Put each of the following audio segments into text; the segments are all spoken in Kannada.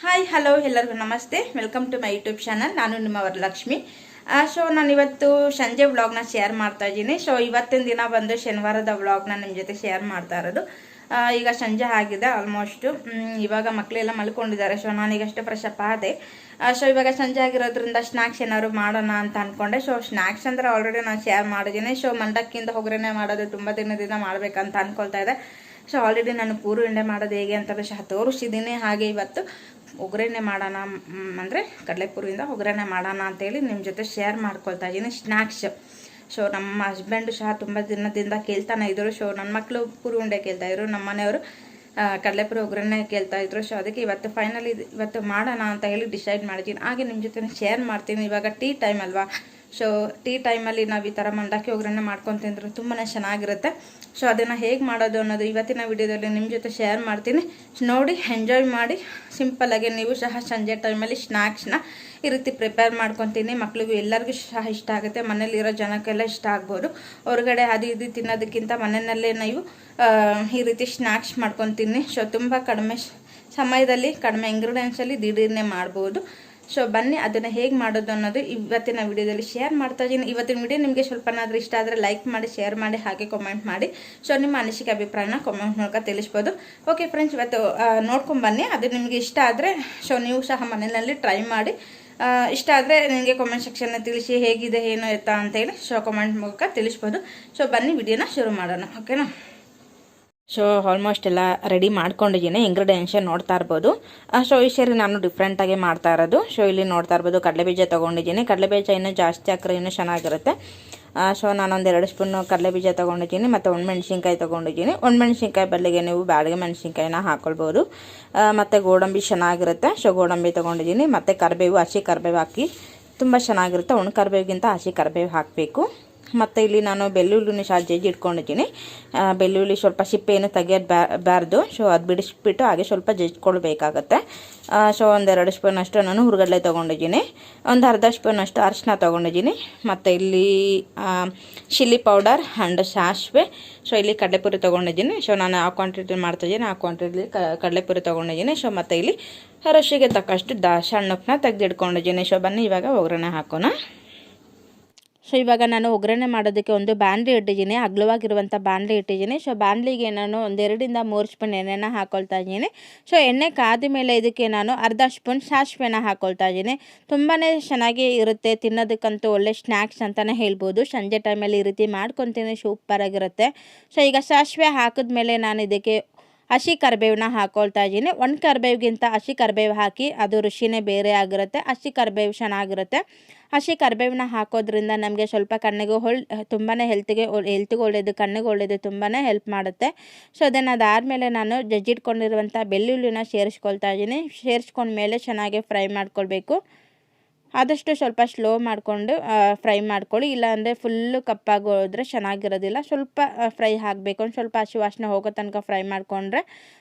ಹಾಯ್ ಹಲೋ ಎಲ್ಲರಿಗೂ ನಮಸ್ತೆ. Welcome to my YouTube channel. ನಾನು ನಿಮ್ಮ ವರಲಕ್ಷ್ಮಿ. ಸೊ ನಾನಿವತ್ತು ಸಂಜೆ ವ್ಲಾಗ್ನ ಶೇರ್ ಮಾಡ್ತಾ ಇದ್ದೀನಿ. ಸೊ ಇವತ್ತಿನ ದಿನ ಬಂದು ಶನಿವಾರದ ವ್ಲಾಗ್ನ ನಿಮ್ಮ ಜೊತೆ ಶೇರ್ ಮಾಡ್ತಾ ಇರೋದು. ಈಗ ಸಂಜೆ ಆಗಿದೆ ಆಲ್ಮೋಸ್ಟು. ಇವಾಗ ಮಕ್ಕಳೆಲ್ಲ ಮಲ್ಕೊಂಡಿದ್ದಾರೆ. ಸೊ ನಾನೀಗಷ್ಟೇ ಫ್ರೆಶ್ ಅಪ್ ಆದೆ. ಸೊ ಇವಾಗ ಸಂಜೆ ಆಗಿರೋದ್ರಿಂದ ಸ್ನ್ಯಾಕ್ಸ್ ಏನಾದ್ರು ಮಾಡೋಣ ಅಂತ ಅಂದ್ಕೊಂಡೆ. ಸೊ ಸ್ನ್ಯಾಕ್ಸ್ ಅಂದರೆ ಆಲ್ರೆಡಿ ನಾನು ಶೇರ್ ಮಾಡಿದ್ದೀನಿ. ಸೊ ಮಂಡಕ್ಕಿಂತ ಒಗ್ಗರಣೆ ಮಾಡೋದು ತುಂಬ ದಿನದಿಂದ ಮಾಡಬೇಕಂತ ಅಂದ್ಕೊಳ್ತಾ ಇದೆ. ಸೊ ಆಲ್ರೆಡಿ ನಾನು ಪೂರು ಉಂಡೆ ಮಾಡೋದು ಹೇಗೆ ಅಂತ ಸಹ ತೋರಿಸಿದ್ದೀನಿ. ಹಾಗೆ ಇವತ್ತು ಒಗ್ಗರಣೆ ಮಾಡೋಣ ಅಂದರೆ ಕಡಲೆಪುರಿಯಿಂದ ಒಗ್ಗರಣೆ ಮಾಡೋಣ ಅಂತೇಳಿ ನಿಮ್ಮ ಜೊತೆ ಶೇರ್ ಮಾಡ್ಕೊಳ್ತಾ ಇದ್ದೀನಿ ಸ್ನ್ಯಾಕ್ಸ್. ಸೊ ನಮ್ಮ ಹಸ್ಬೆಂಡು ಸಹ ತುಂಬ ದಿನದಿಂದ ಕೇಳ್ತಾನೆ ಇದ್ದರು. ಸೊ ನನ್ನ ಮಕ್ಕಳು ಪೂರಿ ಉಂಡೆ ಕೇಳ್ತಾಯಿದ್ರು, ನಮ್ಮ ಮನೆಯವರು ಕಡಲೆಪುರಿ ಒಗ್ಗರಣೆ ಕೇಳ್ತಾಯಿದ್ರು. ಸೊ ಅದಕ್ಕೆ ಇವತ್ತು ಫೈನಲಿ ಇವತ್ತು ಮಾಡೋಣ ಅಂತ ಹೇಳಿ ಡಿಸೈಡ್ ಮಾಡಿದ್ದೀನಿ. ಹಾಗೆ ನಿಮ್ಮ ಜೊತೆ ಶೇರ್ ಮಾಡ್ತೀನಿ. ಇವಾಗ ಟೀ ಟೈಮ್ ಅಲ್ವಾ. ಸೊ ಟೀ ಟೈಮಲ್ಲಿ ನಾವು ಈ ಥರ ಮಂಡಕ್ಕಿ ಒಗ್ಗರಣೆ ಮಾಡ್ಕೊಂಡು ತಿಂದರೆ ತುಂಬಾ ಚೆನ್ನಾಗಿರುತ್ತೆ. ಸೊ ಅದನ್ನು ಹೇಗೆ ಮಾಡೋದು ಅನ್ನೋದು ಇವತ್ತಿನ ವಿಡಿಯೋದಲ್ಲಿ ನಿಮ್ಮ ಜೊತೆ ಶೇರ್ ಮಾಡ್ತೀನಿ. ನೋಡಿ ಎಂಜಾಯ್ ಮಾಡಿ. ಸಿಂಪಲ್ಲಾಗಿ ನೀವು ಸಹ ಸಂಜೆ ಟೈಮಲ್ಲಿ ಸ್ನ್ಯಾಕ್ಸ್ನ ಈ ರೀತಿ ಪ್ರಿಪೇರ್ ಮಾಡ್ಕೊತೀನಿ. ಮಕ್ಳಿಗೂ ಎಲ್ಲರಿಗೂ ಸಹ ಇಷ್ಟ ಆಗುತ್ತೆ. ಮನೇಲಿರೋ ಜನಕ್ಕೆಲ್ಲ ಇಷ್ಟ ಆಗ್ಬೋದು. ಹೊರಗಡೆ ಅದು ಇದು ತಿನ್ನೋದಕ್ಕಿಂತ ಮನೆಯಲ್ಲೇ ನೀವು ಈ ರೀತಿ ಸ್ನ್ಯಾಕ್ಸ್ ಮಾಡ್ಕೊತೀನಿ. ಸೊ ತುಂಬ ಕಡಿಮೆ ಸಮಯದಲ್ಲಿ ಕಡಿಮೆ ಇಂಗ್ರೀಡಿಯೆಂಟ್ಸಲ್ಲಿ ದಿಢೀರ್ನೇ ಮಾಡ್ಬೋದು. ಸೊ ಬನ್ನಿ ಅದನ್ನು ಹೇಗೆ ಮಾಡೋದು ಅನ್ನೋದು ಇವತ್ತಿನ ವಿಡಿಯೋದಲ್ಲಿ ಶೇರ್ ಮಾಡ್ತಾ ಇದ್ದೀನಿ. ಇವತ್ತಿನ ವಿಡಿಯೋ ನಿಮಗೆ ಸ್ವಲ್ಪನಾದರೂ ಇಷ್ಟ ಆದರೆ ಲೈಕ್ ಮಾಡಿ, ಶೇರ್ ಮಾಡಿ, ಹಾಗೆ ಕಾಮೆಂಟ್ ಮಾಡಿ. ಸೊ ನಿಮ್ಮ ಅನಿಸಿಕೆ ಅಭಿಪ್ರಾಯನ ಕಾಮೆಂಟ್ ಮೂಲಕ ತಿಳಿಸ್ಬೋದು. ಓಕೆ ಫ್ರೆಂಡ್ಸ್, ಇವತ್ತು ನೋಡ್ಕೊಂಬನ್ನಿ. ಅದು ನಿಮಗೆ ಇಷ್ಟ ಆದರೆ ಸೊ ನೀವು ಸಹ ಮನೆಯಲ್ಲಿ ಟ್ರೈ ಮಾಡಿ. ಇಷ್ಟ ಆದರೆ ನನಗೆ ಕಾಮೆಂಟ್ ಸೆಕ್ಷನ್ನ ತಿಳಿಸಿ ಹೇಗಿದೆ ಏನು ಎತ್ತಾ ಅಂತೇಳಿ. ಸೊ ಕಾಮೆಂಟ್ ಮೂಲಕ ತಿಳಿಸ್ಬೋದು. ಸೊ ಬನ್ನಿ ವಿಡಿಯೋನ ಶುರು ಮಾಡೋಣ, ಓಕೆನಾ. ಸೊ ಆಲ್ಮೋಸ್ಟ್ ಎಲ್ಲ ರೆಡಿ ಮಾಡ್ಕೊಂಡಿದ್ದೀನಿ. ಇಂಗ್ರೀಡಿಯೆಂಟ್ಸ್ ನೋಡ್ತಾ ಇರ್ಬೋದು. ಸೊ ಈ ಸರಿ ನಾನು ಡಿಫ್ರೆಂಟಾಗಿ ಮಾಡ್ತಾ ಇರೋದು. ಸೊ ಇಲ್ಲಿ ನೋಡ್ತಾ ಇರ್ಬೋದು ಕಡಲೆಬೀಜ ತೊಗೊಂಡಿದ್ದೀನಿ. ಕಡಲೆಬೀಜ ಇನ್ನೂ ಜಾಸ್ತಿ ಹಾಕ್ರೆ ಇನ್ನೂ ಚೆನ್ನಾಗಿರುತ್ತೆ. ಸೊ ನಾನೊಂದು 2 ಸ್ಪೂನು ಕಡಲೆಬೀಜ ತೊಗೊಂಡಿದ್ದೀನಿ ಮತ್ತು ಒಣಮೆಣ್ಸಿನ್ಕಾಯಿ ತೊಗೊಂಡಿದ್ದೀನಿ. ಒಣಮೆಣ್ಸಿನ್ಕಾಯಿ ಬದಲಿಗೆ ನೀವು ಬ್ಯಾಡಗೆ ಮೆಣಸಿನ್ಕಾಯಿನ ಹಾಕ್ಕೊಳ್ಬೋದು. ಮತ್ತು ಗೋಡಂಬಿ ಚೆನ್ನಾಗಿರುತ್ತೆ. ಸೊ ಗೋಡಂಬಿ ತೊಗೊಂಡಿದ್ದೀನಿ. ಮತ್ತು ಕರಿಬೇವು, ಹಸಿ ಕರಿಬೇವು ಹಾಕಿ ತುಂಬ ಚೆನ್ನಾಗಿರುತ್ತೆ. ಒಣ ಕರಿಬೇವಿಗಿಂತ ಹಸಿ ಕರಿಬೇವು ಹಾಕಬೇಕು. ಮತ್ತು ಇಲ್ಲಿ ನಾನು ಬೆಳ್ಳುಳ್ಳಿನ ಸಹ ಜಜ್ಜಿ ಇಟ್ಕೊಂಡಿದ್ದೀನಿ. ಬೆಳ್ಳುಳ್ಳಿ ಸ್ವಲ್ಪ ಸಿಪ್ಪೆಯನ್ನು ತೆಗಿಯೋದು ಬಾರ್ದು. ಸೊ ಅದು ಬಿಡಿಸ್ಬಿಟ್ಟು ಹಾಗೆ ಸ್ವಲ್ಪ ಜಜ್ಕೊಳ್ಬೇಕಾಗತ್ತೆ. ಸೊ ಒಂದು 2 ಸ್ಪೂನಷ್ಟು ನಾನು ಹುರುಗಡ್ಲೆ ತೊಗೊಂಡಿದ್ದೀನಿ. ಒಂದು ಅರ್ಧ ಸ್ಪೂನಷ್ಟು ಅರಿಶಿನ ತೊಗೊಂಡಿದ್ದೀನಿ. ಮತ್ತು ಇಲ್ಲಿ ಚಿಲ್ಲಿ ಪೌಡರ್ ಆ್ಯಂಡ್ ಸಾಸಿವೆ. ಸೊ ಇಲ್ಲಿ ಕಡಲೆಪುರಿ ತೊಗೊಂಡಿದ್ದೀನಿ. ಸೊ ನಾನು ಆ ಕ್ವಾಂಟಿಟಿ ಮಾಡ್ತಾಯಿದ್ದೀನಿ. ಆ ಕ್ವಾಂಟಿಟಿಲಿ ಕಡಲೆಪುರಿ ತೊಗೊಂಡಿದ್ದೀನಿ. ಸೊ ಮತ್ತು ಇಲ್ಲಿ ರುಚಿಗೆ ತಕ್ಕಷ್ಟು ಸಣ್ಣಪ್ಪನ್ನ ತೆಗೆದಿಟ್ಕೊಂಡಿದ್ದೀನಿ. ಸೊ ಬನ್ನಿ ಇವಾಗ ಒಗ್ಗರಣೆ ಹಾಕೋಣ. ಸೊ ಇವಾಗ ನಾನು ಒಗ್ಗರಣೆ ಮಾಡೋದಕ್ಕೆ ಒಂದು ಬಾಣಲಿ ಇಟ್ಟಿದ್ದೀನಿ. ಅಗಲವಾಗಿರುವಂಥ ಬಾಣಲಿ ಇಟ್ಟಿದ್ದೀನಿ. ಸೊ ಬಾಣಲಿಗೆ ನಾನು ಒಂದು 2ರಿಂದ 3 ಸ್ಪೂನ್ ಎಣ್ಣೆನ ಹಾಕ್ಕೊಳ್ತಾ ಇದ್ದೀನಿ. ಸೊ ಎಣ್ಣೆ ಕಾದ ಮೇಲೆ ಇದಕ್ಕೆ ನಾನು ಅರ್ಧ ಸ್ಪೂನ್ ಸಾಸಿವೆನ ಹಾಕ್ಕೊಳ್ತಾ ಇದ್ದೀನಿ. ತುಂಬಾ ಚೆನ್ನಾಗಿ ಇರುತ್ತೆ. ತಿನ್ನೋದಕ್ಕಂತೂ ಒಳ್ಳೆ ಸ್ನ್ಯಾಕ್ಸ್ ಅಂತಲೇ ಹೇಳ್ಬೋದು. ಸಂಜೆ ಟೈಮಲ್ಲಿ ಈ ರೀತಿ ಮಾಡ್ಕೊತೀನಿ, ಸೂಪರಾಗಿರುತ್ತೆ. ಸೊ ಈಗ ಸಾಸಿವೆ ಹಾಕಿದ್ಮೇಲೆ ನಾನು ಇದಕ್ಕೆ ಹಸಿ ಕರಿಬೇವನ್ನ ಹಾಕ್ಕೊಳ್ತಾ ಇದ್ದೀನಿ. ಒಣ ಕರಿಬೇವಿಗಿಂತ ಹಸಿ ಕರಿಬೇವು ಹಾಕಿ, ಅದು ರುಚಿನೇ ಬೇರೆ ಆಗಿರುತ್ತೆ. ಹಸಿ ಕರಿಬೇವು ಚೆನ್ನಾಗಿರುತ್ತೆ. ಹಸಿ ಕರಿಬೇವನ್ನ ಹಾಕೋದ್ರಿಂದ ನಮಗೆ ಸ್ವಲ್ಪ ಕಣ್ಣಿಗೆ ತುಂಬಾ ಹೆಲ್ತಿಗೆ ಒಳ್ಳೆಯದು, ಕಣ್ಣಿಗೆ ಒಳ್ಳೆಯದು, ತುಂಬಾ ಹೆಲ್ಪ್ ಮಾಡುತ್ತೆ. ಸೊ ಅದಾದಮೇಲೆ ನಾನು ಜಜ್ಜಿಟ್ಕೊಂಡಿರುವಂಥ ಬೆಳ್ಳುಳ್ಳಿನ ಸೇರಿಸ್ಕೊಳ್ತಾ ಇದ್ದೀನಿ. ಸೇರಿಸ್ಕೊಂಡ್ಮೇಲೆ ಚೆನ್ನಾಗಿ ಫ್ರೈ ಮಾಡ್ಕೊಳ್ಬೇಕು. ಆದಷ್ಟು ಸ್ವಲ್ಪ ಸ್ಲೋ ಮಾಡಿಕೊಂಡು ಫ್ರೈ ಮಾಡ್ಕೊಳ್ಳಿ. ಇಲ್ಲಾಂದರೆ ಫುಲ್ಲು ಕಪ್ಪಾಗಿ ಹೋದರೆ ಚೆನ್ನಾಗಿರೋದಿಲ್ಲ. ಸ್ವಲ್ಪ ಫ್ರೈ ಆಗಬೇಕು. ಒಂದು ಸ್ವಲ್ಪ ಹಸಿ ವಾಸನೆ ಹೋಗೋ ತನಕ ಫ್ರೈ ಮಾಡಿಕೊಂಡ್ರೆ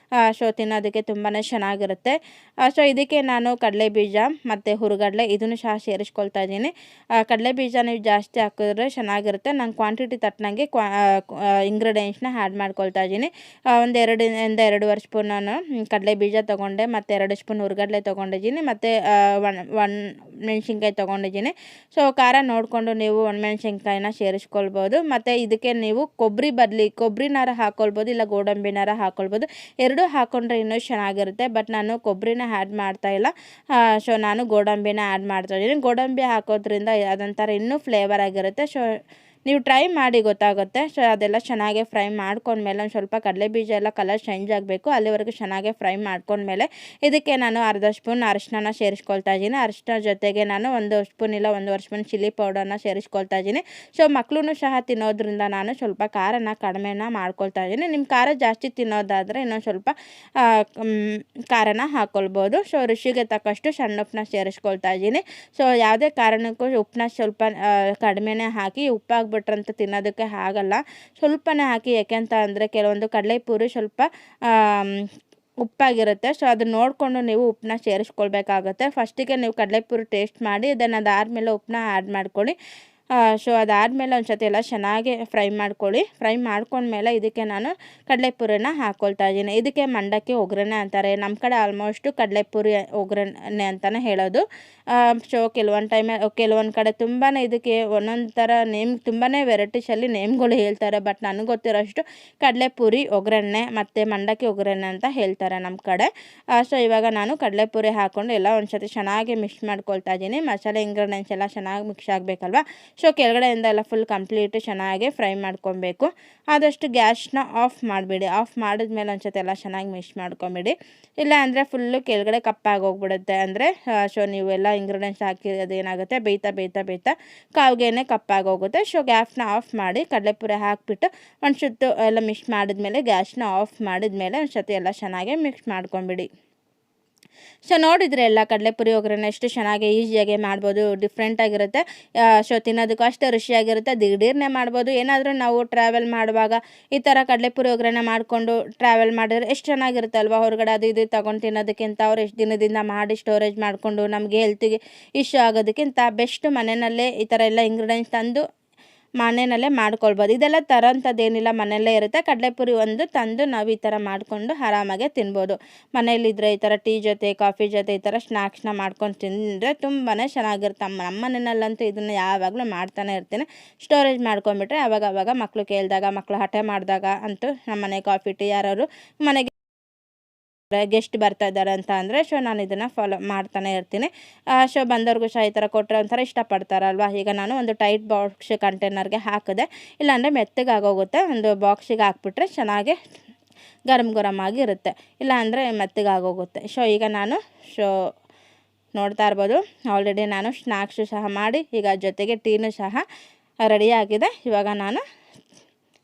ಸೊ ತಿನ್ನೋದಕ್ಕೆ ತುಂಬಾ ಚೆನ್ನಾಗಿರುತ್ತೆ. ಸೊ ಇದಕ್ಕೆ ನಾನು ಕಡಲೆಬೀಜ ಮತ್ತು ಹುರುಗಡ್ಲೆ ಇದನ್ನು ಸಹ ಸೇರಿಸ್ಕೊಳ್ತಾ ಇದ್ದೀನಿ. ಕಡಲೆಬೀಜ ನೀವು ಜಾಸ್ತಿ ಹಾಕಿದ್ರೆ ಚೆನ್ನಾಗಿರುತ್ತೆ. ನಾನು ಕ್ವಾಂಟಿಟಿ ತಟ್ಟನಂಗೆ ಇಂಗ್ರೀಡಿಯೆಂಟ್ಸ್ನ ಆ್ಯಡ್ ಮಾಡ್ಕೊಳ್ತಾ ಇದ್ದೀನಿ. ಒಂದು 2ರಿಂದ 2.5 ಸ್ಪೂನ್ ನಾನು ಕಡಲೆಬೀಜ ತೊಗೊಂಡೆ ಮತ್ತು 2 ಸ್ಪೂನ್ ಹುರುಗಡ್ಲೆ ತೊಗೊಂಡಿದ್ದೀನಿ ಮತ್ತು ಮೆಣಸಿನ್ಕಾಯಿ ತೊಗೊಂಡಿದ್ದೀನಿ. ಸೊ ಖಾರ ನೋಡಿಕೊಂಡು ನೀವು ಒಣಮೆಣ್ಸಿನ್ಕಾಯಿನ ಸೇರಿಸ್ಕೊಳ್ಬೋದು. ಮತ್ತು ಇದಕ್ಕೆ ನೀವು ಕೊಬ್ಬರಿನಾರ ಹಾಕ್ಕೊಳ್ಬೋದು, ಇಲ್ಲ ಗೋಡಂಬಿನಾರ ಹಾಕ್ಕೊಳ್ಬೋದು. ಎರಡೂ ಹಾಕ್ಕೊಂಡ್ರೆ ಇನ್ನೂ ಚೆನ್ನಾಗಿರುತ್ತೆ. ಬಟ್ ನಾನು ಕೊಬ್ಬರಿನ ಆ್ಯಡ್ ಮಾಡ್ತಾಯಿಲ್ಲ. ಸೊ ನಾನು ಗೋಡಂಬಿನ ಆ್ಯಡ್ ಮಾಡ್ತಾಯಿದ್ದೀನಿ. ಗೋಡಂಬಿ ಹಾಕೋದ್ರಿಂದ ಅದೊಂಥರ ಇನ್ನೂ ಫ್ಲೇವರ್ ಆಗಿರುತ್ತೆ. ಸೊ ನೀವು ಟ್ರೈ ಮಾಡಿ ಗೊತ್ತಾಗುತ್ತೆ. ಸೊ ಅದೆಲ್ಲ ಚೆನ್ನಾಗಿ ಫ್ರೈ ಮಾಡ್ಕೊಂಡ್ಮೇಲೆ ಒಂದು ಸ್ವಲ್ಪ ಕಡಲೆಬೀಜ ಎಲ್ಲ ಕಲರ್ ಚೇಂಜ್ ಆಗಬೇಕು. ಅಲ್ಲಿವರೆಗೂ ಚೆನ್ನಾಗಿ ಫ್ರೈ ಮಾಡ್ಕೊಂಡ್ಮೇಲೆ ಇದಕ್ಕೆ ನಾನು ಅರ್ಧ ಸ್ಪೂನ್ ಅರಿಶಿನ ಸೇರಿಸ್ಕೊಳ್ತಾ ಇದ್ದೀನಿ. ಅರಿಶಿನ ಜೊತೆಗೆ ನಾನು 1 ಸ್ಪೂನ್ ಇಲ್ಲ 1.5 ಸ್ಪೂನ್ ಚಿಲ್ಲಿ ಪೌಡರ್ನ ಸೇರಿಸ್ಕೊಳ್ತಾ ಇದ್ದೀನಿ. ಸೊ ಮಕ್ಕಳು ಸಹ ತಿನ್ನೋದ್ರಿಂದ ನಾನು ಸ್ವಲ್ಪ ಖಾರನ ಕಡಿಮೆನ ಮಾಡ್ಕೊಳ್ತಾ ಇದ್ದೀನಿ. ನಿಮ್ಮ ಖಾರ ಜಾಸ್ತಿ ತಿನ್ನೋದಾದರೆ ಇನ್ನೊಂದು ಸ್ವಲ್ಪ ಖಾರನ ಹಾಕ್ಕೊಳ್ಬೋದು. ಸೊ ರುಚಿಗೆ ತಕ್ಕಷ್ಟು ಸಣ್ಣ ಉಪ್ಪನ್ನ ಸೇರಿಸ್ಕೊಳ್ತಾ ಇದ್ದೀನಿ. ಸೊ ಯಾವುದೇ ಕಾರಣಕ್ಕೂ ಉಪ್ಪನ್ನ ಸ್ವಲ್ಪ ಕಡಿಮೆನೇ ಹಾಕಿ. ಉಪ್ಪಾಗ್ಬಿಟ್ರಂತ ತಿನ್ನೋದಕ್ಕೆ ಆಗಲ್ಲ. ಸ್ವಲ್ಪನೇ ಹಾಕಿ. ಯಾಕೆಂತ ಅಂದರೆ ಕೆಲವೊಂದು ಕಡಲೆಪುರಿ ಸ್ವಲ್ಪ ಉಪ್ಪಾಗಿರುತ್ತೆ. ಸೊ ಅದನ್ನ ನೋಡಿಕೊಂಡು ನೀವು ಉಪ್ಪನ್ನ ಸೇರಿಸ್ಕೊಳ್ಬೇಕಾಗುತ್ತೆ. ಫಸ್ಟಿಗೆ ನೀವು ಕಡಲೆಪುರಿ ಟೇಸ್ಟ್ ಮಾಡಿ ಅದಾದಮೇಲೆ ಉಪ್ಪನ್ನ ಆ್ಯಡ್ ಮಾಡ್ಕೊಳ್ಳಿ. ಸೊ ಅದಾದಮೇಲೆ ಒಂದು ಸತಿ ಎಲ್ಲ ಚೆನ್ನಾಗಿ ಫ್ರೈ ಮಾಡ್ಕೊಳ್ಳಿ. ಫ್ರೈ ಮಾಡ್ಕೊಂಡ್ಮೇಲೆ ಇದಕ್ಕೆ ನಾನು ಕಡಲೆಪುರಿನ ಹಾಕ್ಕೊಳ್ತಾ ಇದ್ದೀನಿ. ಇದಕ್ಕೆ ಮಂಡಕ್ಕಿ ಒಗ್ಗರಣೆ ಅಂತಾರೆ, ನಮ್ಮ ಕಡೆ ಆಲ್ಮೋಸ್ಟು ಕಡಲೆಪುರಿ ಒಗ್ಗರಣೆ ಅಂತಲೇ ಹೇಳೋದು. ಸೊ ಕೆಲವೊಂದು ಕಡೆ ತುಂಬಾ ಇದಕ್ಕೆ ಒಂದೊಂದು ಥರ ನೇಮ್ ತುಂಬಾ ವೆರೈಟೀಸಲ್ಲಿ ನೇಮ್ಗಳು ಹೇಳ್ತಾರೆ. ಬಟ್ ನನಗೆ ಗೊತ್ತಿರೋಷ್ಟು ಕಡಲೆಪುರಿ ಒಗ್ಗರಣೆ ಮತ್ತು ಮಂಡಕ್ಕಿ ಒಗ್ಗರಣೆ ಅಂತ ಹೇಳ್ತಾರೆ ನಮ್ಮ ಕಡೆ. ಸೊ ಇವಾಗ ನಾನು ಕಡಲೆಪುರಿ ಹಾಕ್ಕೊಂಡು ಎಲ್ಲ ಒಂದು ಸತಿ ಚೆನ್ನಾಗಿ ಮಿಕ್ಸ್ ಮಾಡ್ಕೊಳ್ತಾ ಇದ್ದೀನಿ. ಮಸಾಲೆ ಇಂಗ್ರೀಡಿಯೆಂಟ್ಸ್ ಎಲ್ಲ ಚೆನ್ನಾಗಿ ಮಿಕ್ಸ್ ಆಗಬೇಕಲ್ವ. ಸೊ ಕೆಳಗಡೆಯಿಂದ ಎಲ್ಲ ಫುಲ್ ಕಂಪ್ಲೀಟ್ ಚೆನ್ನಾಗಿ ಫ್ರೈ ಮಾಡ್ಕೊಬೇಕು. ಆದಷ್ಟು ಗ್ಯಾಸ್ನ ಆಫ್ ಮಾಡಿಬಿಡಿ. ಆಫ್ ಮಾಡಿದ್ಮೇಲೆ ಒಂದು ಸತಿ ಎಲ್ಲ ಚೆನ್ನಾಗಿ ಮಿಕ್ಸ್ ಮಾಡ್ಕೊಂಬಿಡಿ. ಇಲ್ಲ ಅಂದರೆ ಫುಲ್ಲು ಕೆಳಗಡೆ ಕಪ್ಪಾಗಿ ಹೋಗ್ಬಿಡುತ್ತೆ. ಅಂದರೆ ಸೊ ನೀವೆಲ್ಲ ಇಂಗ್ರೀಡಿಯೆಂಟ್ಸ್ ಹಾಕಿರೋದು ಏನಾಗುತ್ತೆ, ಬೇಯ್ತಾ ಕಾವಿಗೆನೆ ಕಪ್ಪಾಗಿ ಹೋಗುತ್ತೆ. ಸೊ ಗ್ಯಾಸ್ನ ಆಫ್ ಮಾಡಿ ಕಡಲೆಪುರಿ ಹಾಕಿಬಿಟ್ಟು ಒಂದು ಸುತ್ತು ಎಲ್ಲ ಮಿಕ್ಸ್ ಮಾಡಿದ್ಮೇಲೆ ಗ್ಯಾಸ್ನ ಆಫ್ ಮಾಡಿದ್ಮೇಲೆ ಒಂದು ಸತಿ ಎಲ್ಲ ಚೆನ್ನಾಗಿ ಮಿಕ್ಸ್ ಮಾಡ್ಕೊಂಬಿಡಿ. ಸೊ ನೋಡಿದರೆ ಎಲ್ಲ ಕಡಲೆಪುರಿ ಒಗ್ಗರಣೆ ಎಷ್ಟು ಚೆನ್ನಾಗಿ ಈಸಿಯಾಗಿ ಮಾಡ್ಬೋದು, ಡಿಫ್ರೆಂಟಾಗಿರುತ್ತೆ. ಸೊ ತಿನ್ನೋದಕ್ಕೂ ಅಷ್ಟೇ ರುಚಿಯಾಗಿರುತ್ತೆ. ದಿಢೀರ್ನೇ ಮಾಡ್ಬೋದು. ಏನಾದರೂ ನಾವು ಟ್ರಾವೆಲ್ ಮಾಡುವಾಗ ಈ ಥರ ಕಡಲೆಪುರಿ ಒಗ್ಗರಣೆ ಮಾಡಿಕೊಂಡು ಟ್ರಾವೆಲ್ ಮಾಡಿದ್ರೆ ಎಷ್ಟು ಚೆನ್ನಾಗಿರುತ್ತೆ ಅಲ್ವಾ. ಹೊರಗಡೆ ಅದು ಇದು ತೊಗೊಂಡು ತಿನ್ನೋದಕ್ಕಿಂತ ಅವ್ರು ಎಷ್ಟು ದಿನದಿಂದ ಮಾಡಿ ಸ್ಟೋರೇಜ್ ಮಾಡಿಕೊಂಡು ನಮಗೆ ಹೆಲ್ತಿಗೆ ಇಶ್ಯೂ ಆಗೋದಕ್ಕಿಂತ ಬೆಸ್ಟ್ ಮನೆಯಲ್ಲೇ ಈ ಥರ ಎಲ್ಲ ಇಂಗ್ರೀಡಿಯೆಂಟ್ಸ್ ತಂದು ಮನೆಯಲ್ಲೇ ಮಾಡ್ಕೊಳ್ಬೋದು. ಇದೆಲ್ಲ ತರೋಂಥದ್ದೇನಿಲ್ಲ, ಮನೆಯಲ್ಲೇ ಇರುತ್ತೆ. ಕಡಲೆಪುರಿ ಒಂದು ತಂದು ನಾವು ಈ ಥರ ಮಾಡಿಕೊಂಡು ಆರಾಮಾಗೆ ತಿನ್ಬೋದು. ಮನೇಲಿದ್ದರೆ ಈ ಥರ ಟೀ ಜೊತೆ ಕಾಫಿ ಜೊತೆ ಈ ಥರ ಸ್ನ್ಯಾಕ್ಸ್ನ ಮಾಡ್ಕೊಂಡು ತಿಂದರೆ ತುಂಬಾ ಚೆನ್ನಾಗಿರುತ್ತೆ. ನಮ್ಮ ಮನೆಯಲ್ಲಂತೂ ಇದನ್ನು ಯಾವಾಗಲೂ ಮಾಡ್ತಾನೆ ಇರ್ತೀನಿ. ಸ್ಟೋರೇಜ್ ಮಾಡ್ಕೊಂಬಿಟ್ರೆ ಅವಾಗ ಮಕ್ಕಳು ಕೇಳಿದಾಗ, ಮಕ್ಕಳು ಹಠೆ ಮಾಡಿದಾಗ ಅಂತೂ ನಮ್ಮ ಮನೆ ಕಾಫಿ ಟೀ ಯಾರು ಮನೆಗೆ ಗೆಸ್ಟ್ ಬರ್ತಾ ಇದ್ದಾರೆ ಅಂತ ಅಂದರೆ ಸೊ ನಾನು ಇದನ್ನು ಫಾಲೋ ಮಾಡ್ತಾನೆ ಇರ್ತೀನಿ. ಸೊ ಬಂದವ್ರಿಗೂ ಸಹ ಈ ಥರ ಕೊಟ್ಟರೆ ಒಂಥರ ಇಷ್ಟಪಡ್ತಾರಲ್ವ. ಈಗ ನಾನು ಒಂದು ಟೈಟ್ ಬಾಕ್ಸ್ ಕಂಟೈನರ್ಗೆ ಹಾಕಿದೆ, ಇಲ್ಲಾಂದರೆ ಮೆತ್ತಗಾಗೋಗುತ್ತೆ. ಒಂದು ಬಾಕ್ಸಿಗೆ ಹಾಕ್ಬಿಟ್ರೆ ಚೆನ್ನಾಗಿ ಗರಮ್ ಆಗಿರುತ್ತೆ, ಇಲ್ಲ ಅಂದರೆ ಮೆತ್ತಗಾಗೋಗುತ್ತೆ. ಸೊ ಈಗ ನಾನು ನೋಡ್ತಾ ಇರ್ಬೋದು, ಆಲ್ರೆಡಿ ನಾನು ಸ್ನ್ಯಾಕ್ಸು ಸಹ ಮಾಡಿ ಈಗ ಜೊತೆಗೆ ಟೀನೂ ಸಹ ರೆಡಿಯಾಗಿದೆ. ಇವಾಗ ನಾನು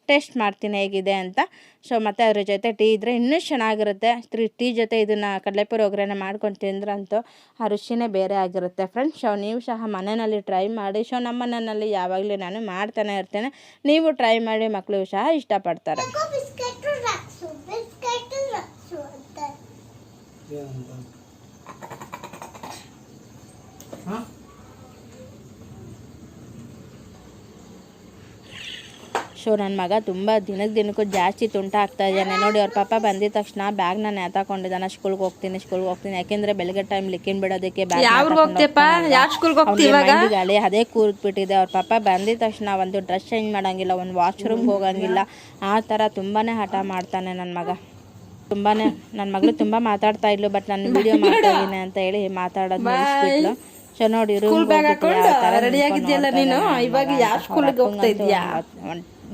ಟೇಸ್ಟ್ ಮಾಡ್ತೀನಿ ಹೇಗಿದೆ ಅಂತ. ಸೊ ಮತ್ತು ಅದ್ರ ಜೊತೆ ಟೀ ಇದ್ದರೆ ಇನ್ನೂ ಚೆನ್ನಾಗಿರುತ್ತೆ. ಟೀ ಜೊತೆ ಇದನ್ನು ಕಡಲೆಪುರಿ ಒಗ್ಗರಣೆ ಮಾಡ್ಕೊಂಡು ತಿಂದ್ರಂತೂ ಆ ರುಚಿನೇ ಬೇರೆ ಆಗಿರುತ್ತೆ ಫ್ರೆಂಡ್ಸ್. ಸೊ ನೀವು ಸಹ ಮನೆಯಲ್ಲಿ ಟ್ರೈ ಮಾಡಿ. ಸೊ ನಮ್ಮ ಮನೆಯಲ್ಲಿ ಯಾವಾಗಲೂ ನಾನು ಮಾಡ್ತಾನೆ ಇರ್ತೇನೆ. ನೀವು ಟ್ರೈ ಮಾಡಿ, ಮಕ್ಕಳು ಸಹ ಇಷ್ಟಪಡ್ತಾರೆ. ಸೊ ನನ್ನ ಮಗ ತುಂಬ ದಿನಕ್ಕೂ ಜಾಸ್ತಿ ತುಂಟ ಆಗ್ತಾ ಇದ್ದಾನೆ ನೋಡಿ. ಅವ್ರ ಪಾಪ ಬಂದಿದ ತಕ್ಷಣ ಬ್ಯಾಗ್ನ ನೇತಾಕೊಂಡಿದ್ದಾನೆ. ಸ್ಕೂಲ್ಗೆ ಹೋಗ್ತೀನಿ ಯಾಕೆಂದರೆ ಬೆಳಗ್ಗೆ ಟೈಮ್ ಲಿಕ್ಕಿನ ಬಿಡೋದಕ್ಕೆ ಗಾಳಿ ಅದೇ ಕೂರ್ಬಿಟ್ಟಿದೆ. ಅವ್ರ ಪಾಪ ಬಂದಿದ ತಕ್ಷಣ ಒಂದು ಡ್ರೆಸ್ ಚೇಂಜ್ ಮಾಡೋಂಗಿಲ್ಲ, ಒಂದು ವಾಶ್ರೂಮ್ಗೆ ಹೋಗೋಂಗಿಲ್ಲ. ಆ ಥರ ತುಂಬಾ ಹಠ ಮಾಡ್ತಾನೆ ನನ್ನ ಮಗ. ನನ್ನ ಮಗಳು ತುಂಬ ಮಾತಾಡ್ತಾ ಇದ್ಲು, ಬಟ್ ನಾನು ವಿಡಿಯೋ ಮಾಡ್ತಾ ಇದ್ದೀನಿ ಅಂತ ಹೇಳಿ ಮಾತಾಡೋದು ನಿಲ್ಲಿಸ್ಬಿಟ್ಲು. ಸೊ ನೋಡಿ,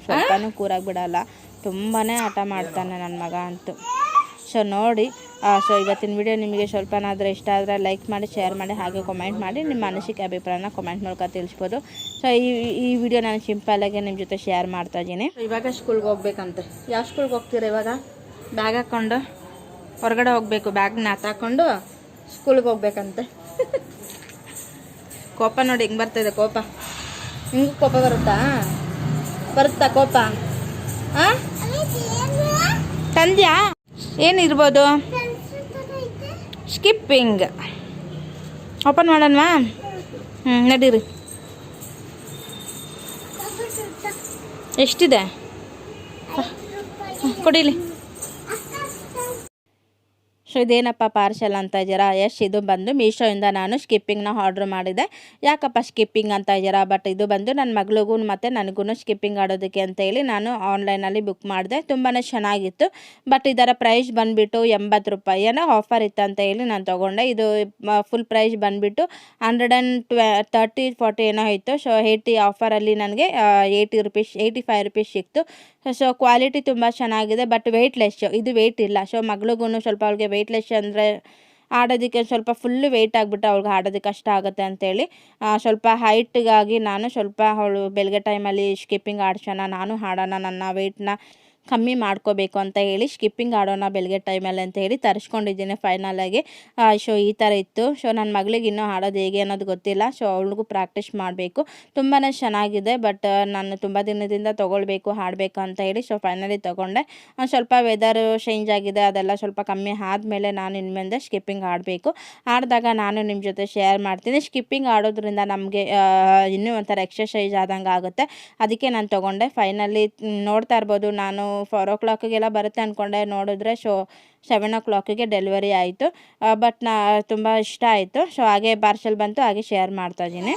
ಸ್ವಲ್ಪನೂ ಕೂರಾಗಿ ಬಿಡಲ್ಲ, ತುಂಬಾ ಹಠ ಮಾಡ್ತಾನೆ ನನ್ನ ಮಗ ಅಂತೂ. ಸೊ ನೋಡಿ, ಸೊ ಇವತ್ತಿನ ವಿಡಿಯೋ ನಿಮಗೆ ಸ್ವಲ್ಪನಾದರೂ ಇಷ್ಟ ಆದರೆ ಲೈಕ್ ಮಾಡಿ, ಶೇರ್ ಮಾಡಿ, ಹಾಗೆ ಕಮೆಂಟ್ ಮಾಡಿ. ನಿಮ್ಮ ಅನಿಸಿಕೆ ಅಭಿಪ್ರಾಯನ ಕಮೆಂಟ್ ಮೂಲಕ ತಿಳಿಸ್ಬೋದು. ಸೊ ಈ ವಿಡಿಯೋ ನಾನು ಸಿಂಪಲ್ಲಾಗಿ ನಿಮ್ಮ ಜೊತೆ ಶೇರ್ ಮಾಡ್ತಾ ಇದ್ದೀನಿ. ಇವಾಗ ಸ್ಕೂಲ್ಗೆ ಹೋಗ್ಬೇಕಂತೆ. ಯಾವ ಸ್ಕೂಲ್ಗೆ ಹೋಗ್ತೀರ ಇವಾಗ? ಬ್ಯಾಗ್ ಹಾಕ್ಕೊಂಡು ಹೊರಗಡೆ ಹೋಗಬೇಕು. ಬ್ಯಾಗ್ನ ಹಾಕೊಂಡು ಸ್ಕೂಲ್ಗೆ ಹೋಗ್ಬೇಕಂತೆ. ಕೋಪ ನೋಡಿ ಹಿಂಗೆ ಬರ್ತಾಯಿದೆ ಕೋಪ. ಹಿಂಗೆ ಕೋಪ ಬರುತ್ತಾ ಕೋಪ? ಹಾಂ, ತಂದ್ಯಾ? ಏನಿರ್ಬೋದು? ಸ್ಕಿಪ್ಪಿಂಗ್ ಓಪನ್ ಮಾಡೋಣವಾ? ನಡೀರಿ. ಎಷ್ಟಿದೆ ಕೊಡಿಲಿ. ಸೊ ಇದೇನಪ್ಪ ಪಾರ್ಸೆಲ್ ಅಂತ ಇದ್ದೀರಾ? ಎಸ್, ಇದು ಬಂದು ಮೀಶೋಯಿಂದ ನಾನು ಸ್ಕಿಪ್ಪಿಂಗ್ನ ಆರ್ಡ್ರ್ ಮಾಡಿದೆ. ಯಾಕಪ್ಪ ಸ್ಕಿಪ್ಪಿಂಗ್ ಅಂತ ಇದ್ದೀರಾ? ಬಟ್ ಇದು ಬಂದು ನನ್ನ ಮಗಳಿಗೂ ಮತ್ತು ನನಗೂ ಸ್ಕಿಪ್ಪಿಂಗ್ ಆಡೋದಕ್ಕೆ ಅಂತ ಹೇಳಿ ನಾನು ಆನ್ಲೈನಲ್ಲಿ ಬುಕ್ ಮಾಡಿದೆ. ತುಂಬಾ ಚೆನ್ನಾಗಿತ್ತು. ಬಟ್ ಇದರ ಪ್ರೈಸ್ ಬಂದುಬಿಟ್ಟು 80 ರೂಪಾಯಿ ಏನೋ ಆಫರ್ ಇತ್ತು ಅಂತ ಹೇಳಿ ನಾನು ತೊಗೊಂಡೆ. ಇದು ಫುಲ್ ಪ್ರೈಸ್ ಬಂದುಬಿಟ್ಟು 130-40 ಏನೋ ಇತ್ತು. ಸೊ 80 ಆಫರಲ್ಲಿ ನನಗೆ 85 ರೂಪೀಸ್ ಸಿಕ್ತು. ಸೊ ಕ್ವಾಲಿಟಿ ತುಂಬ ಚೆನ್ನಾಗಿದೆ, ಬಟ್ ವೆಯ್ಟ್ಲೆಸ್. ಇದು ವೆಯ್ಟ್ ಇಲ್ಲ. ಸೊ ಮಗಳಿಗೂ ಸ್ವಲ್ಪ ಅವಳಿಗೆ ವೆಯ್ಟ್ಲೆಸ್ ಅಂದರೆ ಆಡೋದಕ್ಕೆ ಸ್ವಲ್ಪ ಫುಲ್ಲು ವೆಯ್ಟ್ ಆಗಿಬಿಟ್ಟು ಅವ್ಳಿಗೆ ಆಡೋದಕ್ಕೆ ಕಷ್ಟ ಆಗುತ್ತೆ ಅಂತೇಳಿ ಸ್ವಲ್ಪ ಹೈಟ್ಗಾಗಿ ನಾನು ಸ್ವಲ್ಪ ಅವಳು ಬೆಳಗ್ಗೆ ಟೈಮಲ್ಲಿ ಸ್ಕಿಪ್ಪಿಂಗ್ ಆಡ್ಸೋಣ, ನಾನು ಆಡೋಣ, ನನ್ನ ವೆಯ್ಟ್ನ ಕಮ್ಮಿ ಮಾಡ್ಕೋಬೇಕು ಅಂತ ಹೇಳಿ ಸ್ಕಿಪ್ಪಿಂಗ್ ಆಡೋಣ ಬೆಳಗ್ಗೆ ಟೈಮಲ್ಲಿ ಅಂತ ಹೇಳಿ ತರಿಸ್ಕೊಂಡಿದ್ದೀನಿ ಫೈನಲಾಗಿ. ಈ ಥರ ಇತ್ತು. ನನ್ನ ಮಗಳಿಗೆ ಇನ್ನೂ ಆಡೋದು ಹೇಗೆ ಅನ್ನೋದು ಗೊತ್ತಿಲ್ಲ. ಅವಳಿಗೂ ಪ್ರಾಕ್ಟೀಸ್ ಮಾಡಬೇಕು. ತುಂಬಾ ಚೆನ್ನಾಗಿದೆ. ಬಟ್ ನಾನು ತುಂಬ ದಿನದಿಂದ ತೊಗೊಳ್ಬೇಕು ಆಡಬೇಕು ಅಂತ ಹೇಳಿ ಫೈನಲಿ ತೊಗೊಂಡೆ. ಸ್ವಲ್ಪ ವೆದರು ಚೇಂಜ್ ಆಗಿದೆ, ಅದೆಲ್ಲ ಸ್ವಲ್ಪ ಕಮ್ಮಿ ಆದಮೇಲೆ ನಾನು ಇನ್ಮೇಲೆ ಸ್ಕಿಪ್ಪಿಂಗ್ ಆಡಬೇಕು. ಆಡಿದಾಗ ನಾನು ನಿಮ್ಮ ಜೊತೆ ಶೇರ್ ಮಾಡ್ತೀನಿ. ಸ್ಕಿಪ್ಪಿಂಗ್ ಆಡೋದ್ರಿಂದ ನಮಗೆ ಇನ್ನೂ ಒಂಥರ ಎಕ್ಸರ್ಸೈಸ್ ಆದಂಗೆ ಆಗುತ್ತೆ. ಅದಕ್ಕೆ ನಾನು ತೊಗೊಂಡೆ. ಫೈನಲಿ ನೋಡ್ತಾ ಇರ್ಬೋದು, ನಾನು 4 o'clockಗೆಲ್ಲ ಬರುತ್ತೆ ಅಂದ್ಕೊಂಡೆ. ನೋಡಿದ್ರೆ 7 o'clockಗೆ ಡೆಲಿವರಿ ಆಯಿತು. ಬಟ್ ತುಂಬ ಇಷ್ಟ ಆಯಿತು. ಹಾಗೆ ಪಾರ್ಸೆಲ್ ಬಂತು, ಹಾಗೆ ಶೇರ್ ಮಾಡ್ತಾ ಇದ್ದೀನಿ.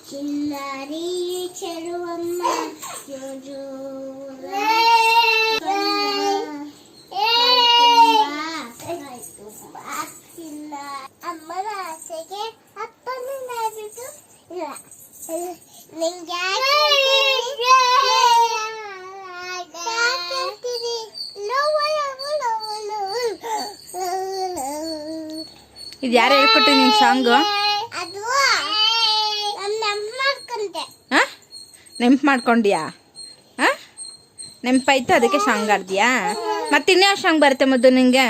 చిన్నారి చెరువమ్మ అమ్మల ఆశಗೆ ಅಪ್ಪನ ನಾಡಿತು ಇದು ಯಾರು ಹೇಳ್ಕೊಟ್ಟಿ ನಿನ್ ಸಾಂಗು? ನೆಂಪು ಮಾಡ್ಕೊಂಡ್ಯಾ? ನೆಂಪಾಯ್ತು ಅದಕ್ಕೆ ಸಾಂಗ್ ಆಡ್ತೀಯಾ? ಮತ್ತೆ ಇನ್ಯಾವ ಸಾಂಗ್ ಬರುತ್ತೆ ಮುದ್ದು ನಿಂಗೆ?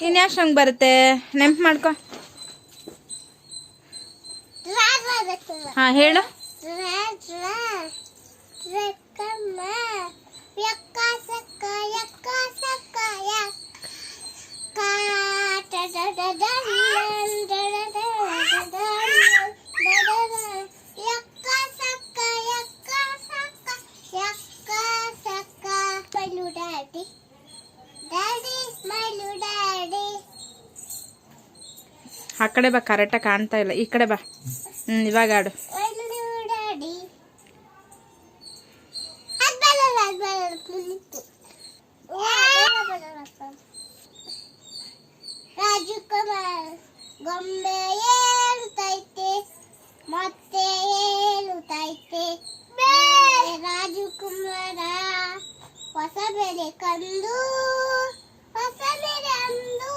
ಇನ್ಯಾವ ಸಾಂಗ್ ಬರುತ್ತೆ? ನೆಂಪು ಮಾಡ್ಕೊ. ಹೇಳು. ಆ ಕಡೆ ಬಾ, ಕರೆಕ್ಟಾಗಿ ಕಾಣ್ತಾ ಇಲ್ಲ. ಈ ಕಡೆ ಬಾ. ಇವಾಗ ಆಡು. ರಾಜಕುಮಾರ್ ಗೊಂಬೆ ಏಳುತ್ತೈತೆ ಮತ್ತೆ ಏಳುತ್ತೈತೆ. ರಾಜಕುಮಾರ ಹೊಸ ಬೆಲೆ ಕಂಡು ಹೊಸ ಬೆಲೆ ಅಂದು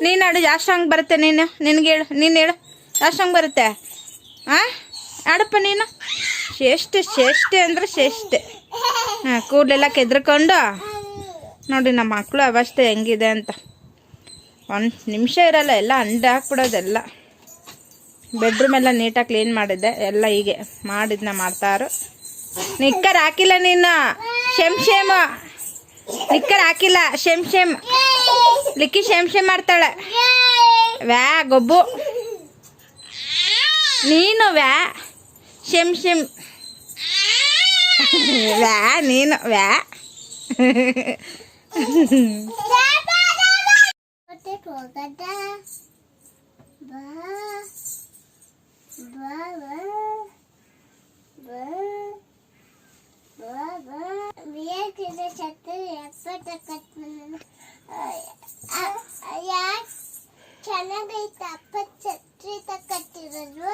ನೀನಾಡು. ಯಾವ ಸಾಂಗ್ ಬರುತ್ತೆ? ನಿನಗೆ ಹೇಳು. ನೀನು ಹೇಳು, ಯಾವ ಸಾಂಗ್ ಬರುತ್ತೆ? ಆಡಪ್ಪ ನೀನು. ಶ್ರೇಷ್ಠೆ ಅಂದರೆ ಶ್ರೇಷ್ಠೆ. ಕೂದಲೆಲ್ಲ ಕೆದ್ರಕೊಂಡು ನೋಡಿ ನಮ್ಮ ಮಕ್ಕಳು ಅವಸ್ಥೆ ಹೆಂಗಿದೆ ಅಂತ. 1 ನಿಮಿಷ ಇರಲ್ಲ, ಎಲ್ಲ ಅಂಡ ಹಾಕ್ಬಿಡೋದೆಲ್ಲ. ಬೆಡ್ರೂಮ್ ಎಲ್ಲ ನೀಟಾಗಿ ಕ್ಲೀನ್ ಮಾಡಿದ್ದೆ. ಎಲ್ಲ ಹೀಗೆ ಮಾಡಿದ್ನ ಮಾಡ್ತಾರು. ನಿಕ್ಕರ್ ಹಾಕಿಲ್ಲ ನೀನು. ಶೆಮ್ ನಿಕ್ಕರ್ ಹಾಕಿಲ್ಲ. ಶೆಮ್ ಲಿಕ್ಕಿ ಶೆಮ್ ಮಾಡ್ತಾಳೆ. ವ್ಯಾ ಗೊಬ್ಬು ನೀನು. ವ್ಯಾ ಶೆಮ್ ವ್ಯಾ ನೀನು. ವ್ಯಾ ಚೆನ್ನಾಗೈತ ಅಪ್ಪ ಛತ್ರಿ ತಕಟ್ಟಿರೋದು.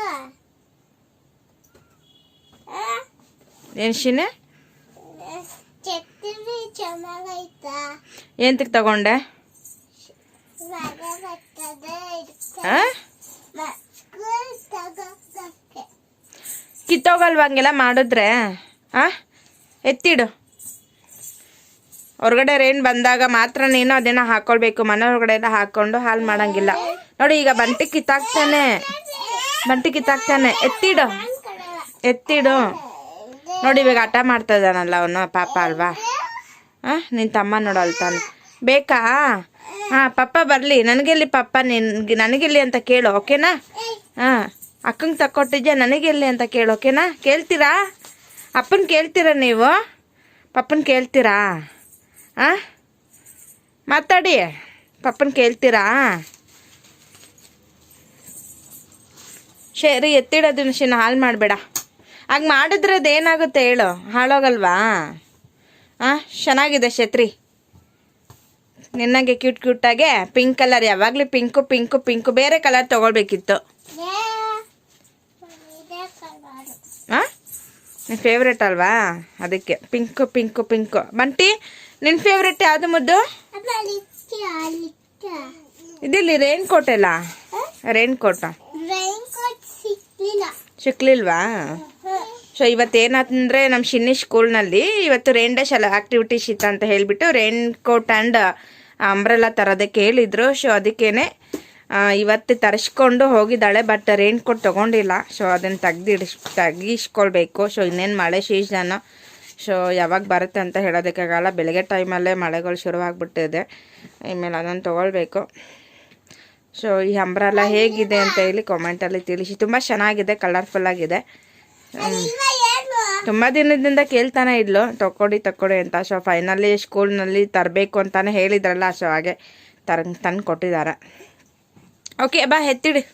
ಏನ್ಶಿನ ಛತ್ರಿ ಚೆನ್ನಾಗೈತ. ಎಂತಕ್ಕೆ ತಗೊಂಡೆ? ಕಿತ್ತೋಗಲ್ವ ಹಂಗೆಲ್ಲ ಮಾಡಿದ್ರೆ? ಎತ್ತಿಡು. ಹೊರಗಡೆ ರೇಣು ಬಂದಾಗ ಮಾತ್ರ ನೀನು ಅದನ್ನ ಹಾಕೊಳ್ಬೇಕು. ಮನೆ ಹೊರಗಡೆ ಎಲ್ಲ ಹಾಕೊಂಡು ಹಾಲು ಮಾಡಂಗಿಲ್ಲ. ನೋಡಿ ಈಗ ಬಂಟಿ ಕಿತ್ತಾಕ್ತಾನೆ. ಎತ್ತಿಡು. ನೋಡಿ ಇವಾಗ ಆಟ ಮಾಡ್ತಾ ಇದ್ದಾನಲ್ಲ ಅವನು, ಪಾಪ ಅಲ್ವಾ? ನಿನ್ನ ತಮ್ಮ ನೋಡು ಅಳ್ತಾನೆ. ಬೇಕಾ? ಪಪ್ಪ ಬರಲಿ. ನನಗೆಲ್ಲಿ ಪಪ್ಪ? ನನಗೆಲ್ಲಿ ಅಂತ ಕೇಳು, ಓಕೆನಾ? ಅಕ್ಕಂಗೆ ತಕ್ಕೊಟ್ಟಿದ್ಯಾ, ನನಗೆಲ್ಲಿ ಅಂತ ಕೇಳು, ಓಕೆನಾ? ಕೇಳ್ತೀರಾ? ಅಪ್ಪನ ಕೇಳ್ತೀರಾ ನೀವು? ಪಪ್ಪನ ಕೇಳ್ತೀರಾ? ಮಾತಾಡಿ. ಪಪ್ಪನ ಕೇಳ್ತೀರಾ? ಶರಿ ಎತ್ತಿಡೋದನ್ನ ಹಾಳು ಮಾಡಬೇಡ. ಹಾಗೆ ಮಾಡಿದ್ರೆ ಅದೇನಾಗುತ್ತೆ ಹೇಳು, ಹಾಳೋಗಲ್ವಾ? ಚೆನ್ನಾಗಿದೆ ಛತ್ರಿ, ನಿನ್ನಗೆ ಕ್ಯೂಟ್ ಕ್ಯೂಟಾಗೆ ಪಿಂಕ್ ಕಲರ್. ಯಾವಾಗಲೂ ಪಿಂಕು ಪಿಂಕು ಪಿಂಕು, ಬೇರೆ ಕಲರ್ ತೊಗೊಳ್ಬೇಕಿತ್ತು. ಹಾಂ, ನಿನ್ನ ಫೇವ್ರೆಟ್ ಅಲ್ವಾ, ಅದಕ್ಕೆ ಪಿಂಕು ಪಿಂಕು ಪಿಂಕು. ಬಂಟಿ, ನಿನ್ನ ಫೇವ್ರೆಟ್ ಯಾವುದು ಮುದ್ದು? ಇದಿಲ್ಲಿ ರೇನ್ ಕೋಟ್ ಎಲ್ಲ, ರೇನ್ ಕೋಟು ಸಿಕ್ಲಿಲ್ವಾ? ಸೊ ಇವತ್ತೇನಂದರೆ ನಮ್ಮ ಶಿನ್ನಿ ಸ್ಕೂಲ್ನಲ್ಲಿ ಇವತ್ತು ರೇನ್ ಡೇಸ್ ಎಲ್ಲ ಆ್ಯಕ್ಟಿವಿಟೀಸ್ ಇತ್ತು ಅಂತ ಹೇಳಿಬಿಟ್ಟು ರೇನ್ ಕೋಟ್ ಆ್ಯಂಡ್ ಅಂಬ್ರೆಲ್ಲ ತರೋದಕ್ಕೆ ಹೇಳಿದರು. ಸೊ ಅದಕ್ಕೇ ಇವತ್ತು ತರಿಸ್ಕೊಂಡು ಹೋಗಿದ್ದಾಳೆ. ಬಟ್ ರೇನ್ ಕೋಟ್ ತೊಗೊಂಡಿಲ್ಲ. ಸೊ ಅದನ್ನು ತೆಗಿಸ್ಕೊಳ್ಬೇಕು. ಸೊ ಇನ್ನೇನು ಮಳೆ ಸೀಸನ್ನು, ಸೊ ಯಾವಾಗ ಬರುತ್ತೆ ಅಂತ ಹೇಳೋದಕ್ಕಾಗಲ್ಲ. ಬೆಳಗ್ಗೆ ಟೈಮಲ್ಲೇ ಮಳೆಗಳು ಶುರುವಾಗ್ಬಿಟ್ಟಿದೆ. ಇನ್ಮೇಲೆ ಅದನ್ನು ತೊಗೊಳ್ಬೇಕು. ಸೊ ಈ ಅಂಬ್ರೆಲ್ಲ ಹೇಗಿದೆ ಅಂತ ಹೇಳಿ ಕಾಮೆಂಟಲ್ಲಿ ತಿಳಿಸಿ. ತುಂಬ ಚೆನ್ನಾಗಿದೆ, ಕಲರ್ಫುಲ್ಲಾಗಿದೆ. ತುಂಬ ದಿನದಿಂದ ಕೇಳ್ತಾನೆ ಇದ್ಲು ತಕ್ಕೊಡಿ ಅಂತ. ಸೊ ಫೈನಲಿ ಸ್ಕೂಲ್ನಲ್ಲಿ ತರಬೇಕು ಅಂತಾನೆ ಹೇಳಿದ್ರಲ್ಲ, ಸೊ ಹಾಗೆ ತಂದು ಕೊಟ್ಟಿದ್ದಾರೆ. ಓಕೆ ಬಾ, ಎತ್ತಿಡಿ.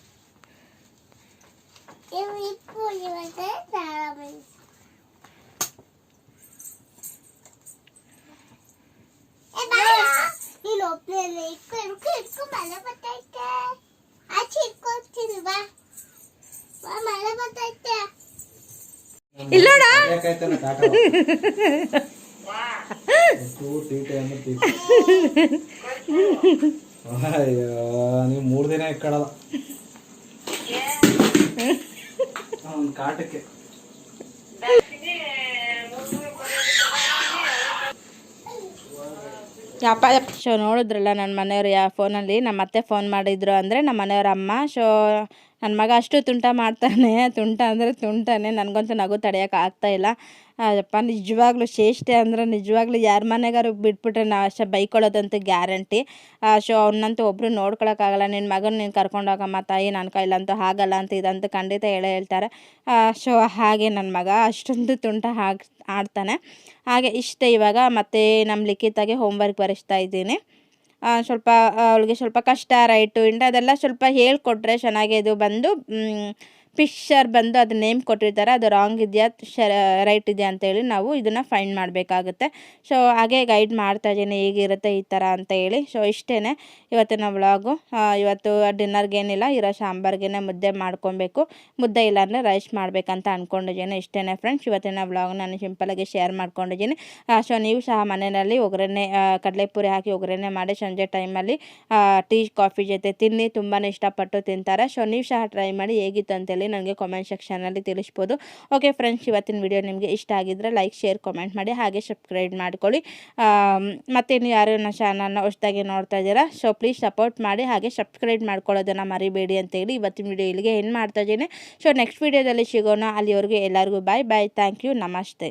ಇಲ್ಲೋಡ ನೀವು 3 ದಿನ ಇಕ್ಕಳಲ್ಲ ಒಂದು ಕಾಟಕ್ಕೆ. ಸೊ ನೋಡಿದ್ರಲ್ಲ ನನ್ನ ಮನೆಯವ್ರು ಫೋನಲ್ಲಿ ನಮ್ಮ ಅತ್ತೆ ಫೋನ್ ಮಾಡಿದ್ರು ಅಂದರೆ ನಮ್ಮ ಮನೆಯವ್ರ ಅಮ್ಮ. ಸೊ ನನ್ನ ಮಗ ಅಷ್ಟು ತುಂಟ ಮಾಡ್ತಾನೆ, ತುಂಟ ಅಂದರೆ ತುಂಟಾನೆ. ನನಗಂತೂ ನಗು ತಡೆಯೋಕೆ ಆಗ್ತಾಯಿಲ್ಲ. ಅಪ್ಪ ನಿಜವಾಗ್ಲೂ ಚೇಷ್ಟೆ ಅಂದರೆ ನಿಜವಾಗ್ಲೂ ಯಾರ ಮನೆಗಾರು ಬಿಟ್ಬಿಟ್ರೆ ನಾವು ಅಷ್ಟೇ ಬೈಕೊಳ್ಳೋದಂತೂ ಗ್ಯಾರಂಟಿ. ಸೊ ಅವನಂತೂ ಒಬ್ಬರು ನೋಡ್ಕೊಳಕ್ಕಾಗಲ್ಲ. ನಿನ್ನ ಮಗನ ನೀನು ಕರ್ಕೊಂಡೋಗಮ್ಮ ತಾಯಿ, ನನ್ನ ಕೈಲಂತೂ ಆಗಲ್ಲ ಅಂತ ಇದಂತೂ ಖಂಡಿತ ಹೇಳ್ತಾರೆ. ಸೊ ಹಾಗೆ ನನ್ನ ಮಗ ಅಷ್ಟೊಂದು ತುಂಟ ಆಡ್ತಾನೆ. ಹಾಗೆ ಇಷ್ಟೇ. ಇವಾಗ ಮತ್ತೆ ನಮ್ಮ ಲಿಖಿತಾಗೆ ಹೋಮ್ವರ್ಕ್ ಬರೆಸ್ತಾ ಇದ್ದೀನಿ. ಸ್ವಲ್ಪ ಅವಳಿಗೆ ಸ್ವಲ್ಪ ಕಷ್ಟ ರೈಟು ಇಂಡ ಅದೆಲ್ಲ ಸ್ವಲ್ಪ ಹೇಳ್ಕೊಟ್ರೆ ಚೆನ್ನಾಗಿ. ಇದು ಬಂದು ಪಿಕ್ಚರ್ ಬಂದು ಅದು ನೇಮ್ ಕೊಟ್ಟಿರ್ತಾರೆ, ಅದು ರಾಂಗ್ ಇದೆಯಾ ರೈಟ್ ಇದೆಯಾ ಅಂತೇಳಿ ನಾವು ಇದನ್ನು ಫೈಂಡ್ ಮಾಡಬೇಕಾಗುತ್ತೆ. ಸೊ ಹಾಗೆ ಗೈಡ್ ಮಾಡ್ತಾ ಇದ್ದೀನಿ ಹೇಗಿರುತ್ತೆ ಈ ಥರ ಅಂತ ಹೇಳಿ. ಸೊ ಇಷ್ಟೇ ಇವತ್ತಿನ ವ್ಲಾಗು. ಇವತ್ತು ಡಿನ್ನರ್ಗೇನಿಲ್ಲ, ಇರೋ ಸಾಂಬಾರ್ಗೆ ಮುದ್ದೆ ಮಾಡ್ಕೊಬೇಕು. ಮುದ್ದೆ ಇಲ್ಲಾಂದರೆ ರೈಸ್ ಮಾಡಬೇಕಂತ ಅಂದ್ಕೊಂಡಿದ್ದೀನಿ. ಇಷ್ಟೇ ಫ್ರೆಂಡ್ಸ್, ಇವತ್ತಿನ ವ್ಲಾಗ್ ನಾನು ಸಿಂಪಲಾಗಿ ಶೇರ್ ಮಾಡ್ಕೊಂಡಿದ್ದೀನಿ. ಸೊ ನೀವು ಸಹ ಮನೆಯಲ್ಲಿ ಒಗ್ಗರಣೆ ಕಡಲೆಪುರಿ ಹಾಕಿ ಒಗ್ಗರಣೆ ಮಾಡಿ ಸಂಜೆ ಟೈಮಲ್ಲಿ ಟೀ ಕಾಫಿ ಜೊತೆ ತಿನ್ನಿ, ತುಂಬಾ ಇಷ್ಟಪಟ್ಟು ತಿಂತಾರೆ. ಸೊ ನೀವು ಸಹ ಟ್ರೈ ಮಾಡಿ ಹೇಗಿತ್ತು ಅಂತೇಳಿ ನನಗೆ ಕಾಮೆಂಟ್ ಸೆಕ್ಷನಲ್ಲಿ ತಿಳಿಸ್ಬೋದು. ಓಕೆ ಫ್ರೆಂಡ್ಸ್, ಇವತ್ತಿನ ವಿಡಿಯೋ ನಿಮಗೆ ಇಷ್ಟ ಆಗಿದ್ದರೆ ಲೈಕ್ ಶೇರ್ ಕಾಮೆಂಟ್ ಮಾಡಿ, ಹಾಗೆ ಸಬ್ಸ್ಕ್ರೈಬ್ ಮಾಡ್ಕೊಳ್ಳಿ. ಮತ್ತು ನೀವು ಯಾರು ನನ್ನ ಚಾನಲ್ನ ಹೊಸದಾಗಿ ನೋಡ್ತಾ ಇದ್ದೀರಾ, ಸೊ ಪ್ಲೀಸ್ ಸಪೋರ್ಟ್ ಮಾಡಿ, ಹಾಗೆ ಸಬ್ಸ್ಕ್ರೈಬ್ ಮಾಡ್ಕೊಳ್ಳೋದನ್ನು ಮರಿಬೇಡಿ ಅಂತೇಳಿ ಇವತ್ತಿನ ವಿಡಿಯೋ ಇಲ್ಲಿಗೆ ಏನು ಮಾಡ್ತಾ ಇದ್ದೀನಿ. ಸೊ ನೆಕ್ಸ್ಟ್ ವಿಡಿಯೋದಲ್ಲಿ ಸಿಗೋಣ. ಅಲ್ಲಿವರೆಗೂ ಎಲ್ಲರಿಗೂ ಬಾಯ್ ಬಾಯ್, ಥ್ಯಾಂಕ್ ಯು, ನಮಸ್ತೆ.